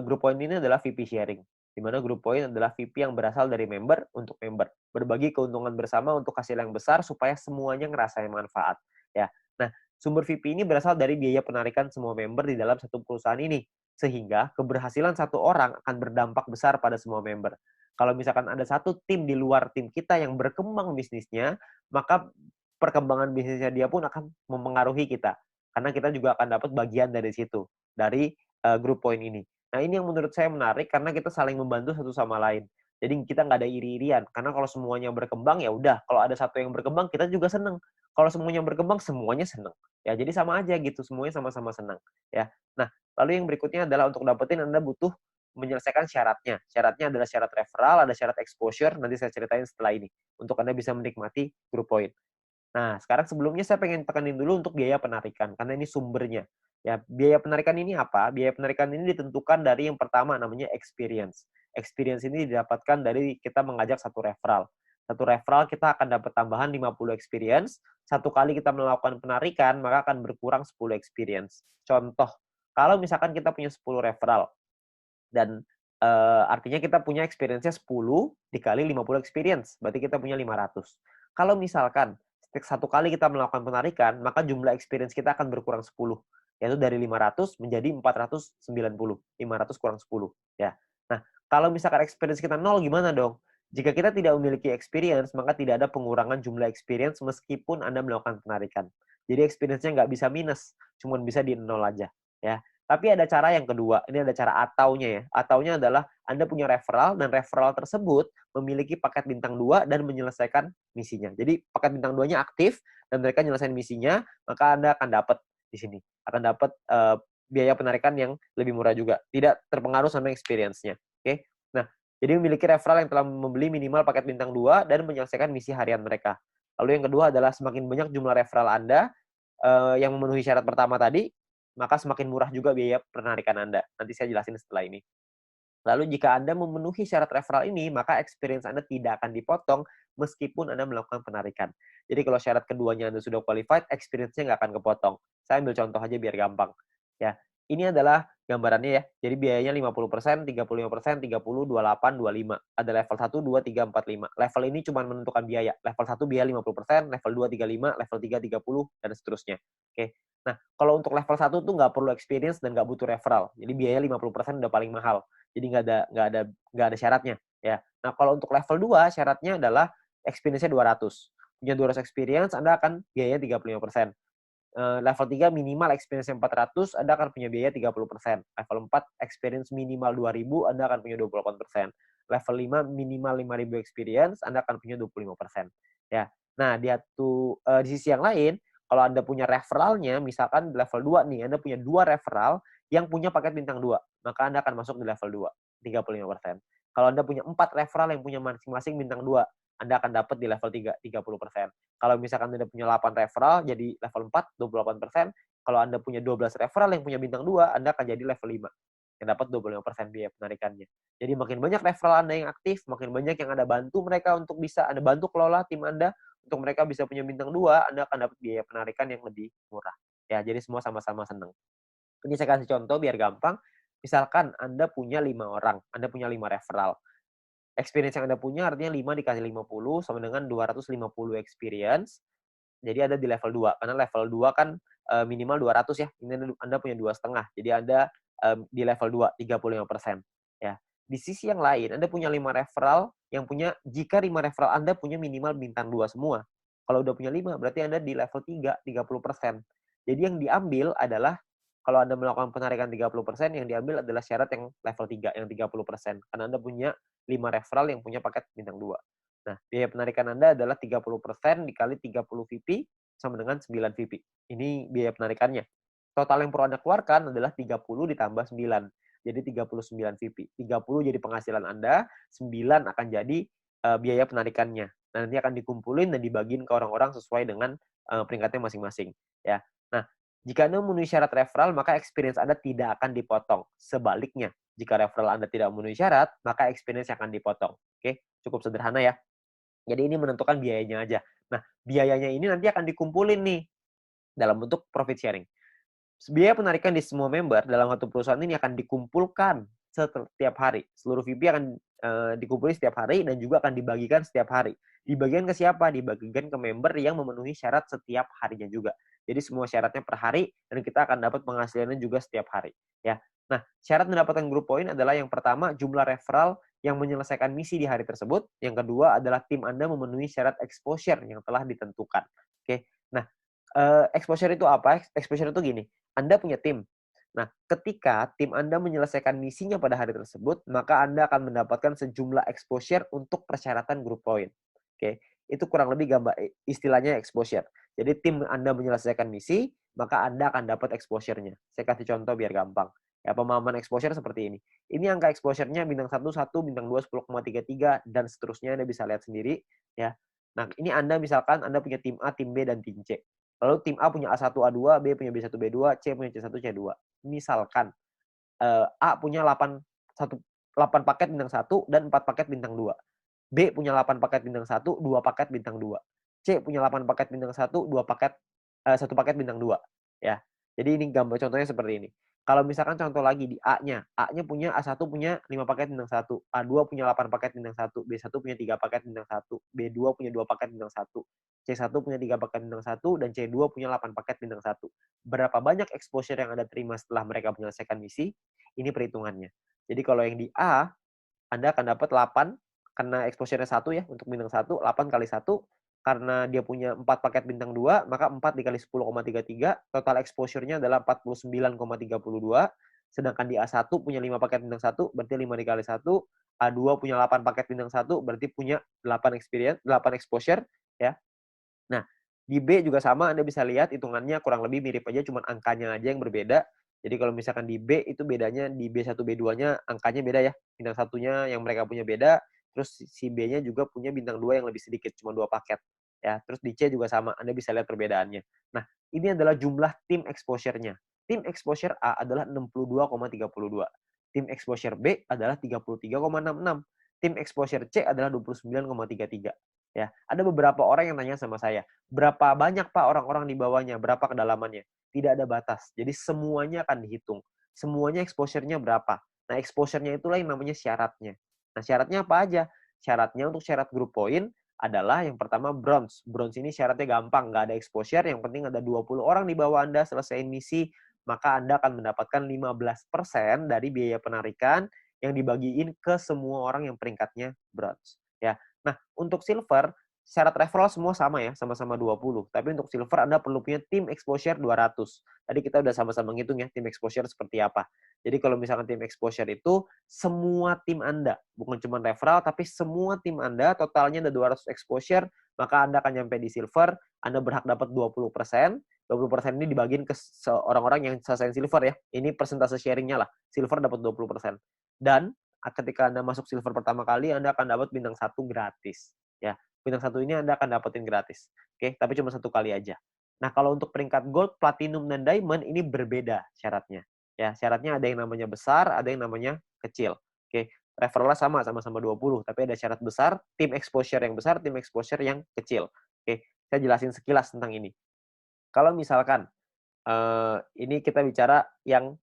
group point ini adalah VP sharing. Di mana group point adalah VP yang berasal dari member untuk member. Berbagi keuntungan bersama untuk hasil yang besar supaya semuanya ngerasain manfaat. Ya. Nah, sumber VP ini berasal dari biaya penarikan semua member di dalam satu perusahaan ini. Sehingga keberhasilan satu orang akan berdampak besar pada semua member. Kalau misalkan ada satu tim di luar tim kita yang berkembang bisnisnya, maka perkembangan bisnisnya dia pun akan mempengaruhi kita. Karena kita juga akan dapat bagian dari situ. Dari group point ini. Nah, ini yang menurut saya menarik karena kita saling membantu satu sama lain. Jadi kita nggak ada iri-irian. Karena kalau semuanya berkembang, ya udah. Kalau ada satu yang berkembang, kita juga seneng. Kalau semuanya berkembang, semuanya seneng. Ya, jadi sama aja gitu. Semuanya sama-sama senang. Ya. Nah, lalu yang berikutnya adalah untuk dapetin Anda butuh menyelesaikan syaratnya. Syaratnya adalah syarat referral, ada syarat exposure. Nanti saya ceritain setelah ini. Untuk Anda bisa menikmati group point. Nah, sekarang sebelumnya saya pengen tekanin dulu untuk biaya penarikan, karena ini sumbernya. Ya, biaya penarikan ini apa? Biaya penarikan ini ditentukan dari yang pertama namanya experience. Experience ini didapatkan dari kita mengajak satu referral. Satu referral kita akan dapat tambahan 50 experience. Satu kali kita melakukan penarikan, maka akan berkurang 10 experience. Contoh, kalau misalkan kita punya 10 referral, dan artinya kita punya experience-nya 10 dikali 50 experience, berarti kita punya 500. Kalau misalkan satu kali kita melakukan penarikan, maka jumlah experience kita akan berkurang 10, yaitu dari 500 menjadi 490. 500 kurang 10, ya. Nah, kalau misalkan experience kita 0 gimana dong? Jika kita tidak memiliki experience, maka tidak ada pengurangan jumlah experience meskipun Anda melakukan penarikan. Jadi experience-nya nggak bisa minus, cuma bisa di 0 aja, ya. Tapi ada cara yang kedua, ini ada cara ataunya ya. Ataunya adalah Anda punya referral dan referral tersebut memiliki paket bintang 2 dan menyelesaikan misinya. Jadi paket bintang 2-nya aktif dan mereka menyelesaikan misinya, maka Anda akan dapat di sini. Akan dapat biaya penarikan yang lebih murah juga. Tidak terpengaruh sama experience-nya. Oke. Nah, jadi memiliki referral yang telah membeli minimal paket bintang 2 dan menyelesaikan misi harian mereka. Lalu yang kedua adalah semakin banyak jumlah referral Anda yang memenuhi syarat pertama tadi, maka semakin murah juga biaya penarikan Anda. Nanti saya jelasin setelah ini. Lalu jika Anda memenuhi syarat referral ini, maka experience Anda tidak akan dipotong meskipun Anda melakukan penarikan. Jadi kalau syarat keduanya Anda sudah qualified, experience-nya nggak akan kepotong. Saya ambil contoh aja biar gampang. Ya, ini adalah gambarannya ya. Jadi biayanya 50%, 35%, 30, 28, 25. Ada level 1, 2, 3, 4, 5. Level ini cuma menentukan biaya. Level 1 biaya 50%, level 2 35, level 3 30, dan seterusnya. Oke. Nah, kalau untuk level 1 tuh nggak perlu experience dan nggak butuh referral. Jadi biaya 50% udah paling mahal. Jadi nggak ada syaratnya. Ya. Nah, kalau untuk level 2 syaratnya adalah experience-nya 200. Punya 200 experience, Anda akan biaya 35%. Level 3 minimal experience 400, Anda akan punya biaya 30%. Level 4 experience minimal 2000, Anda akan punya 28%. Level 5 minimal 5000 experience, Anda akan punya 25%. Ya. Nah, di sisi yang lain, kalau Anda punya referralnya, misalkan di level 2 nih, Anda punya 2 referral yang punya paket bintang 2, maka Anda akan masuk di level 2, 35%. Kalau Anda punya 4 referral yang punya masing-masing bintang 2, Anda akan dapat di level 3, 30%. Kalau misalkan Anda punya 8 referral, jadi level 4, 28%. Kalau Anda punya 12 referral yang punya bintang 2, Anda akan jadi level 5, yang dapat 25% biaya penarikannya. Jadi makin banyak referral Anda yang aktif, makin banyak yang Anda bantu mereka untuk bisa Anda bantu kelola tim Anda, untuk mereka bisa punya bintang 2, Anda akan dapat biaya penarikan yang lebih murah. Ya, jadi semua sama-sama senang. Ini saya kasih contoh biar gampang. Misalkan Anda punya 5 orang, Anda punya 5 referral. Experience yang Anda punya artinya 5 dikali 50 sama dengan 250 experience. Jadi ada di level 2. Karena level 2 kan minimal 200 ya. Ini Anda punya 2,5. Jadi Anda di level 2, 35%. Ya. Di sisi yang lain, Anda punya 5 referral jika 5 referral Anda punya minimal bintang 2 semua. Kalau udah punya 5, berarti Anda di level 3, 30%. Jadi yang diambil adalah kalau Anda melakukan penarikan 30%, yang diambil adalah syarat yang level 3, yang 30%. Karena Anda punya 5 referral yang punya paket bintang 2. Nah, biaya penarikan Anda adalah 30% dikali 30 VP sama dengan 9 VP. Ini biaya penarikannya. Total yang perlu Anda keluarkan adalah 30 ditambah 9. Jadi 39 VP. 30 jadi penghasilan Anda, 9 akan jadi biaya penarikannya. Nah, nanti akan dikumpulin dan dibagiin ke orang-orang sesuai dengan peringkatnya masing-masing. Ya. Nah, jika Anda memenuhi syarat referral, maka experience Anda tidak akan dipotong. Sebaliknya, jika referral Anda tidak memenuhi syarat, maka experience akan dipotong. Oke, cukup sederhana ya. Jadi ini menentukan biayanya aja. Nah, biayanya ini nanti akan dikumpulin nih dalam bentuk profit sharing. Biaya penarikan di semua member dalam satu perusahaan ini akan dikumpulkan setiap hari. Seluruh VP akan dikumpulkan setiap hari dan juga akan dibagikan setiap hari. Dibagikan ke siapa? Dibagikan ke member yang memenuhi syarat setiap harinya juga. Jadi semua syaratnya per hari dan kita akan dapat penghasilannya juga setiap hari. Ya. Nah, syarat mendapatkan group point adalah yang pertama jumlah referral yang menyelesaikan misi di hari tersebut. Yang kedua adalah tim Anda memenuhi syarat exposure yang telah ditentukan. Oke. Nah, exposure itu apa? Exposure itu gini. Anda punya tim. Nah, ketika tim Anda menyelesaikan misinya pada hari tersebut, maka Anda akan mendapatkan sejumlah exposure untuk persyaratan group point. Oke, itu kurang lebih gambar istilahnya exposure. Jadi tim Anda menyelesaikan misi, maka Anda akan dapat exposure-nya. Saya kasih contoh biar gampang. Ya, pemahaman exposure seperti ini. Ini angka exposure-nya bintang 1, 1, bintang 2, 10,33, dan seterusnya Anda bisa lihat sendiri. Ya. Nah, ini Anda misalkan Anda punya tim A, tim B, dan tim C. Lalu tim A punya A1, A2, B punya B1, B2, C punya C1, C2. Misalkan A punya 8 paket bintang 1 dan 4 paket bintang 2. B punya 8 paket bintang 1, 2 paket bintang 2. C punya 8 paket bintang 1, 2 paket 1 paket bintang 2. Ya. Jadi ini gambar contohnya seperti ini. Kalau misalkan contoh lagi di A-nya, A-nya punya A1 punya 5 paket bintang 1, A2 punya 8 paket bintang 1, B1 punya 3 paket bintang 1, B2 punya 2 paket bintang 1, C1 punya 3 paket bintang 1, dan C2 punya 8 paket bintang 1. Berapa banyak exposure yang Anda terima setelah mereka menyelesaikan misi? Ini perhitungannya. Jadi kalau yang di A, Anda akan dapat 8, karena exposure-nya 1 ya, untuk bintang 1, 8 kali 1, karena dia punya 4 paket bintang 2, maka 4 dikali 10,33, total exposure-nya adalah 49,32, sedangkan di A1 punya 5 paket bintang 1, berarti 5 dikali 1, A2 punya 8 paket bintang 1, berarti punya 8 exposure, ya. Nah, di B juga sama, Anda bisa lihat hitungannya kurang lebih mirip aja, cuma angkanya aja yang berbeda. Jadi kalau misalkan di B itu bedanya di B1, B2-nya angkanya beda ya. Bintang satunya yang mereka punya beda, terus si B-nya juga punya bintang 2 yang lebih sedikit, cuma 2 paket. Ya, terus di C juga sama, Anda bisa lihat perbedaannya. Nah, ini adalah jumlah tim exposure-nya. Tim exposure A adalah 62,32. Tim exposure B adalah 33,66. Tim exposure C adalah 29,33. Ya, ada beberapa orang yang tanya sama saya, berapa banyak Pak orang-orang di bawahnya, berapa kedalamannya? Tidak ada batas. Jadi semuanya akan dihitung. Semuanya exposure-nya berapa. Nah, exposure-nya itulah yang namanya syaratnya. Nah, syaratnya apa aja? Syaratnya untuk syarat group point adalah yang pertama bronze. Bronze ini syaratnya gampang, nggak ada exposure, yang penting ada 20 orang di bawah Anda selesaiin misi, maka Anda akan mendapatkan 15% dari biaya penarikan yang dibagiin ke semua orang yang peringkatnya bronze. Ya. Nah, untuk silver, syarat referral semua sama ya, sama-sama 20. Tapi untuk silver Anda perlu punya tim exposure 200. Tadi kita udah sama-sama ngitung ya, tim exposure seperti apa. Jadi kalau misalkan tim exposure itu semua tim Anda, bukan cuma referral, tapi semua tim Anda totalnya ada 200 exposure, maka Anda akan nyampe di silver, Anda berhak dapat 20%. 20% ini dibagiin ke orang-orang yang selesai silver ya. Ini persentase sharingnya lah. Silver dapat 20%. Dan ketika Anda masuk silver pertama kali, Anda akan dapat bintang 1 gratis. Ya, bintang 1 ini Anda akan dapetin gratis. Oke, tapi cuma 1 kali aja. Nah, kalau untuk peringkat gold, platinum, dan diamond ini berbeda syaratnya. Ya, syaratnya ada yang namanya besar, ada yang namanya kecil. Oke, referralnya sama-sama 20, tapi ada syarat besar, tim exposure yang besar, tim exposure yang kecil. Oke, saya jelasin sekilas tentang ini. Kalau misalkan ini kita bicara yang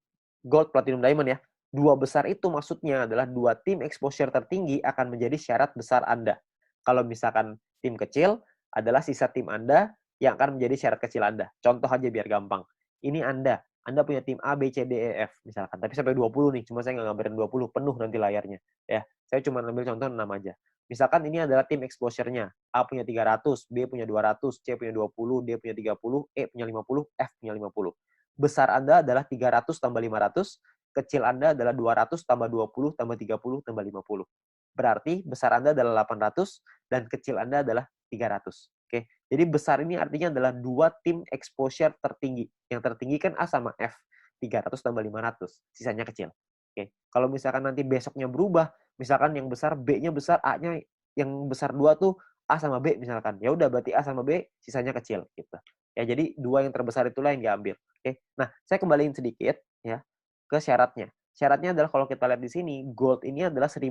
gold, platinum, diamond ya. 2 besar itu maksudnya adalah 2 tim exposure tertinggi akan menjadi syarat besar Anda. Kalau misalkan tim kecil adalah sisa tim Anda yang akan menjadi syarat kecil Anda. Contoh aja biar gampang. Ini Anda punya tim A, B, C, D, E, F misalkan. Tapi sampai 20 nih, cuma saya nggak gambarin 20, penuh nanti layarnya. Ya, saya cuma ambil contoh 6 aja. Misalkan ini adalah tim exposure-nya. A punya 300, B punya 200, C punya 20, D punya 30, E punya 50, F punya 50. besar Anda adalah 300 tambah 500, kecil Anda adalah 200 tambah 20 tambah 30 tambah 50. Berarti besar Anda adalah 800 dan kecil Anda adalah 300. Oke. Jadi besar ini artinya adalah dua tim exposure tertinggi. Yang tertinggi kan A sama F. 300 tambah 500. Sisanya kecil. Oke. Kalau misalkan nanti besoknya berubah, misalkan yang besar B-nya besar, A-nya yang besar 2 tuh A sama B misalkan. Ya udah berarti A sama B sisanya kecil gitu. Ya jadi dua yang terbesar itulah yang diambil. Oke. Nah, saya kembaliin sedikit ya ke syaratnya. Syaratnya adalah kalau kita lihat di sini, gold ini adalah 1.600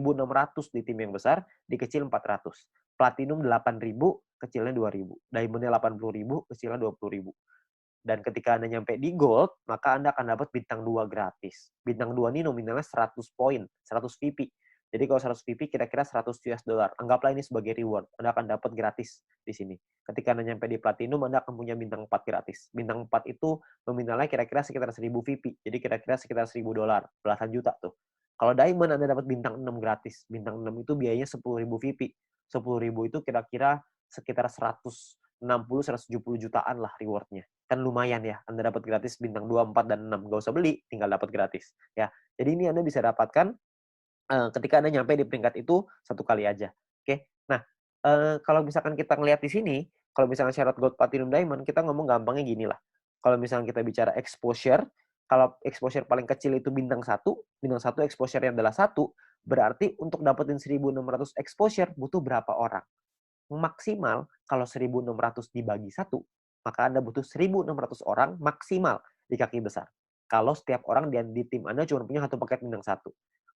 di tim yang besar, di kecil 400. Platinum 8.000, kecilnya 2.000. Diamondnya 80.000, kecilnya 20.000. Dan ketika Anda nyampe di gold, maka Anda akan dapat bintang 2 gratis. Bintang 2 ini nominalnya 100 poin, 100 VP. Jadi kalau 100 VP kira-kira 100 US dollar. Anggaplah ini sebagai reward. Anda akan dapat gratis di sini. Ketika Anda nyampe di platinum, Anda akan punya bintang 4 gratis. Bintang 4 itu nominalnya kira-kira sekitar 1.000 VP. Jadi kira-kira sekitar 1.000 dolar, belasan juta tuh. Kalau diamond Anda dapat bintang 6 gratis. Bintang 6 itu biayanya 10.000 VP. 10.000 itu kira-kira sekitar 160-170 jutaan lah rewardnya. Kan lumayan ya, Anda dapat gratis bintang 2, 4, dan 6. Nggak usah beli, tinggal dapat gratis. Ya, jadi ini Anda bisa dapatkan ketika Anda nyampe di peringkat itu satu kali aja. Oke. Nah, kalau misalkan kita ngelihat di sini, kalau misalkan syarat gold, platinum, diamond, kita ngomong gampangnya gini lah. Kalau misalkan kita bicara exposure, kalau exposure paling kecil itu bintang 1 exposure-nya adalah 1, berarti untuk dapetin 1.600 exposure butuh berapa orang? Maksimal kalau 1.600 dibagi 1, maka Anda butuh 1.600 orang maksimal di kaki besar. Kalau setiap orang di tim Anda cuma punya satu paket bintang 1.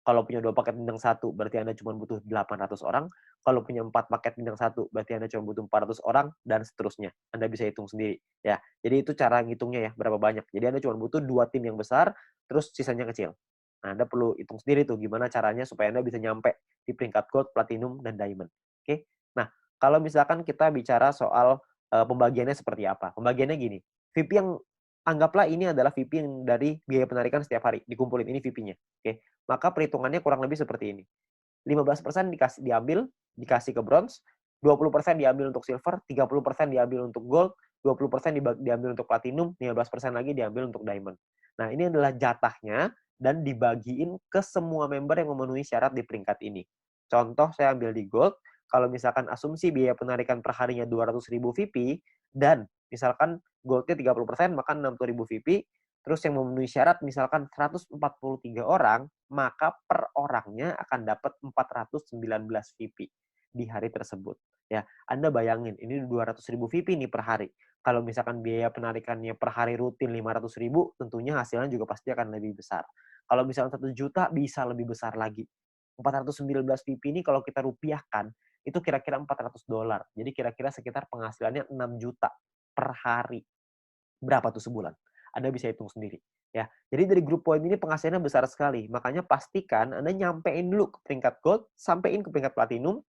Kalau punya 2 paket bintang 1, berarti Anda cuma butuh 800 orang. Kalau punya 4 paket bintang 1, berarti Anda cuma butuh 400 orang, dan seterusnya. Anda bisa hitung sendiri. Ya, jadi itu cara ngitungnya ya, berapa banyak. Jadi Anda cuma butuh 2 tim yang besar, terus sisanya kecil. Nah, Anda perlu hitung sendiri tuh gimana caranya supaya Anda bisa nyampe di peringkat gold, platinum, dan diamond. Oke? Nah, kalau misalkan kita bicara soal pembagiannya seperti apa. Pembagiannya gini, VP yang anggaplah ini adalah VP yang dari biaya penarikan setiap hari, dikumpulin ini VP-nya. Oke. Maka perhitungannya kurang lebih seperti ini. 15% dikasih ke bronze, 20% diambil untuk silver, 30% diambil untuk gold, 20% diambil untuk platinum, 15% lagi diambil untuk diamond. Nah, ini adalah jatahnya dan dibagiin ke semua member yang memenuhi syarat di peringkat ini. Contoh saya ambil di gold, kalau misalkan asumsi biaya penarikan per harinya 200.000 VP dan misalkan goldnya 30%, maka 60.000 VP. Terus yang memenuhi syarat misalkan 143 orang, maka per orangnya akan dapat 419 VP di hari tersebut. Ya, Anda bayangin, ini 200.000 VP nih per hari. Kalau misalkan biaya penarikannya per hari rutin 500.000, tentunya hasilnya juga pasti akan lebih besar. Kalau misalkan 1 juta, bisa lebih besar lagi. 419 VP ini kalau kita rupiahkan, itu kira-kira 400 dolar. Jadi kira-kira sekitar penghasilannya 6 juta per hari. Berapa tuh sebulan? Anda bisa hitung sendiri. Ya, jadi dari grup poin ini penghasilannya besar sekali. Makanya pastikan Anda nyampein dulu ke peringkat gold, sampein ke peringkat platinum,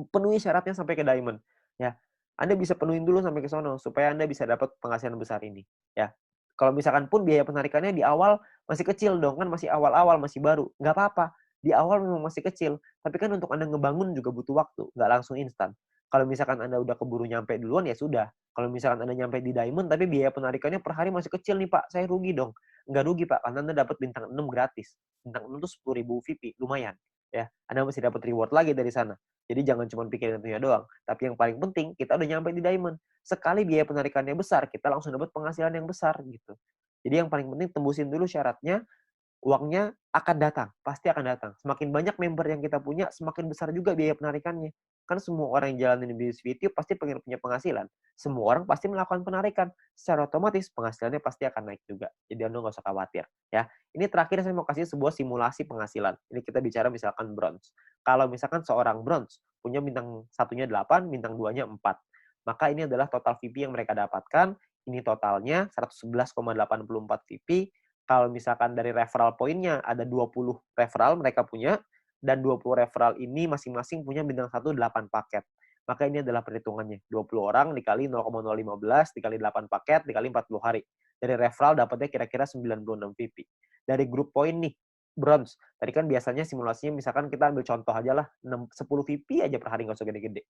penuhi syaratnya sampai ke diamond. Ya, Anda bisa penuhin dulu sampai ke sono supaya Anda bisa dapat penghasilan besar ini. Ya, kalau misalkan pun biaya penarikannya di awal masih kecil dong, kan masih awal-awal, masih baru. Nggak apa-apa. Di awal memang masih kecil, tapi kan untuk Anda ngebangun juga butuh waktu, nggak langsung instan. Kalau misalkan Anda udah keburu nyampe duluan, ya sudah. Kalau misalkan Anda nyampe di diamond, tapi biaya penarikannya per hari masih kecil nih Pak, saya rugi dong. Nggak rugi Pak, karena Anda dapat bintang 6 gratis. Bintang 6 itu 10.000 VP, lumayan. Ya, Anda masih dapat reward lagi dari sana. Jadi jangan cuma pikirin itunya doang. Tapi yang paling penting, kita udah nyampe di diamond. Sekali biaya penarikannya besar, kita langsung dapat penghasilan yang besar gitu. Jadi yang paling penting tembusin dulu syaratnya, uangnya akan datang, pasti akan datang. Semakin banyak member yang kita punya, semakin besar juga biaya penarikannya. Kan semua orang yang jalanin bisnis video pasti pengen punya penghasilan. Semua orang pasti melakukan penarikan. Secara otomatis penghasilannya pasti akan naik juga. Jadi Anda nggak usah khawatir. Ya, ini terakhir saya mau kasih sebuah simulasi penghasilan. Ini kita bicara misalkan bronze. Kalau misalkan seorang bronze punya bintang satunya 8, bintang 2-nya 4. Maka ini adalah total VP yang mereka dapatkan. Ini totalnya 111,84 VP. Kalau misalkan dari referral poinnya ada 20 referral mereka punya, dan 20 referral ini masing-masing punya bintang 1 8 paket. Maka ini adalah perhitungannya. 20 orang dikali 0,015 dikali 8 paket dikali 40 hari. Dari referral dapatnya kira-kira 96 VP. Dari grup poin nih, bronze. Tadi kan biasanya simulasinya misalkan kita ambil contoh aja lah, 10 VP aja per hari, nggak usah gede-gede.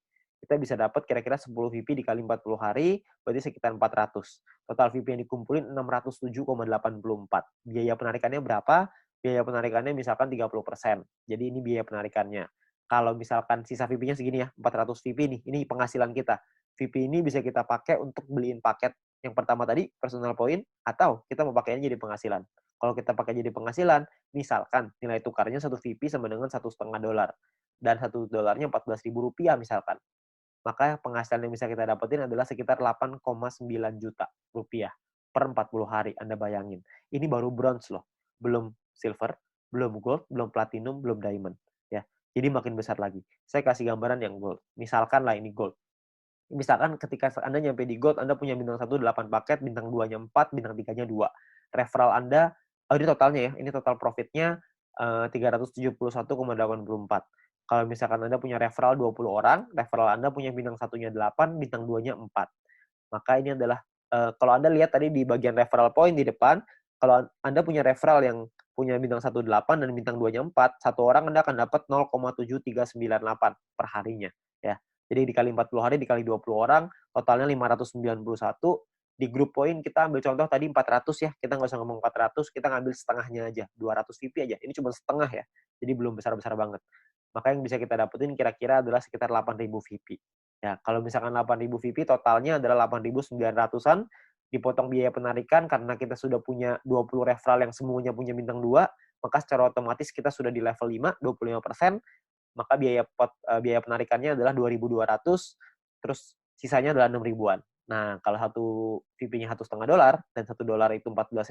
Kita bisa dapat kira-kira 10 VP dikali 40 hari, berarti sekitar 400. Total VP yang dikumpulin 607,84. Biaya penarikannya berapa? Biaya penarikannya misalkan 30%. Jadi ini biaya penarikannya. Kalau misalkan sisa VP-nya segini ya, 400 VP nih, ini penghasilan kita. VP ini bisa kita pakai untuk beliin paket yang pertama tadi, personal point, atau kita mau pakainya jadi penghasilan. Kalau kita pakai jadi penghasilan, misalkan nilai tukarnya satu VP sama dengan $1,5 dan $1 Rp14.000 misalkan, maka penghasilan yang bisa kita dapetin adalah sekitar 8,9 juta rupiah per 40 hari. Anda bayangin, ini baru bronze loh, belum silver, belum gold, belum platinum, belum diamond, ya. Jadi makin besar lagi. Saya kasih gambaran yang gold. Misalkan lah ini gold. Misalkan ketika Anda nyampe di gold, Anda punya bintang 1 8 paket, bintang 2-nya 4, bintang 3-nya 2. Referral Anda, ini totalnya ya, ini total profitnya 371,84. Kalau misalkan Anda punya referral 20 orang, referral Anda punya bintang 1-nya 8, bintang 2-nya 4. Maka ini adalah, kalau Anda lihat tadi di bagian referral point di depan, kalau Anda punya referral yang punya bintang 1 8 dan bintang 2-nya 4, satu orang Anda akan dapat 0,7398 per harinya, ya. Jadi dikali 40 hari, dikali 20 orang, totalnya 591. Di grup poin kita ambil contoh tadi 400 ya, kita nggak usah ngomong 400, kita ngambil setengahnya aja, 200 VP aja. Ini cuma setengah ya, jadi belum besar-besar banget. Maka yang bisa kita dapetin kira-kira adalah sekitar 8.000 VP. Ya, kalau misalkan 8.000 VP, totalnya adalah 8.900-an, dipotong biaya penarikan karena kita sudah punya 20 referral yang semuanya punya bintang 2, maka secara otomatis kita sudah di level 5, 25%, maka biaya penarikannya adalah 2.200, terus sisanya adalah 6 ribuan. Nah, kalau satu VP-nya $1,5 dan $1 itu 14.000,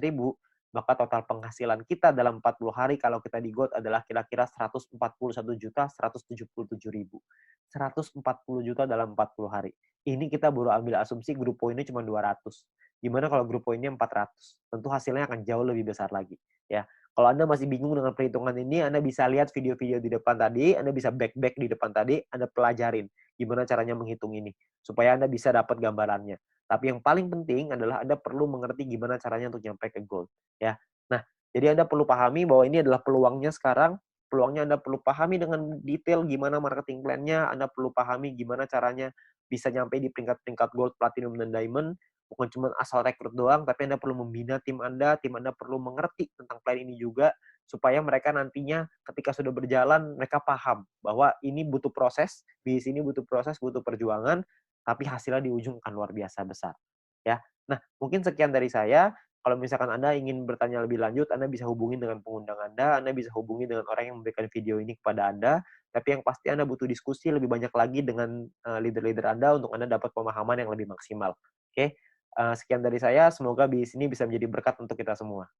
maka total penghasilan kita dalam 40 hari kalau kita di gold adalah kira-kira 141.177.000. 140 juta dalam 40 hari. Ini kita baru ambil asumsi grup poinnya cuma 200. Gimana kalau grup poinnya 400? Tentu hasilnya akan jauh lebih besar lagi, ya. Kalau Anda masih bingung dengan perhitungan ini, Anda bisa lihat video-video di depan tadi, Anda bisa back di depan tadi, Anda pelajarin gimana caranya menghitung ini, supaya Anda bisa dapat gambarannya. Tapi yang paling penting adalah Anda perlu mengerti gimana caranya untuk nyampe ke gold, ya. Nah, jadi Anda perlu pahami bahwa ini adalah peluangnya sekarang, peluangnya Anda perlu pahami dengan detail gimana marketing plan-nya, Anda perlu pahami gimana caranya bisa nyampe di peringkat-peringkat gold, platinum, dan diamond, bukan cuma asal rekrut doang, tapi Anda perlu membina tim Anda perlu mengerti tentang plan ini juga, supaya mereka nantinya ketika sudah berjalan, mereka paham bahwa ini butuh proses, di sini butuh proses, butuh perjuangan, tapi hasilnya di ujung akan luar biasa besar. Ya. Nah, mungkin sekian dari saya. Kalau misalkan Anda ingin bertanya lebih lanjut, Anda bisa hubungi dengan pengundang Anda bisa hubungi dengan orang yang memberikan video ini kepada Anda, tapi yang pasti Anda butuh diskusi lebih banyak lagi dengan leader-leader Anda untuk Anda dapat pemahaman yang lebih maksimal. Oke? Sekian dari saya, semoga bisnis ini bisa menjadi berkat untuk kita semua.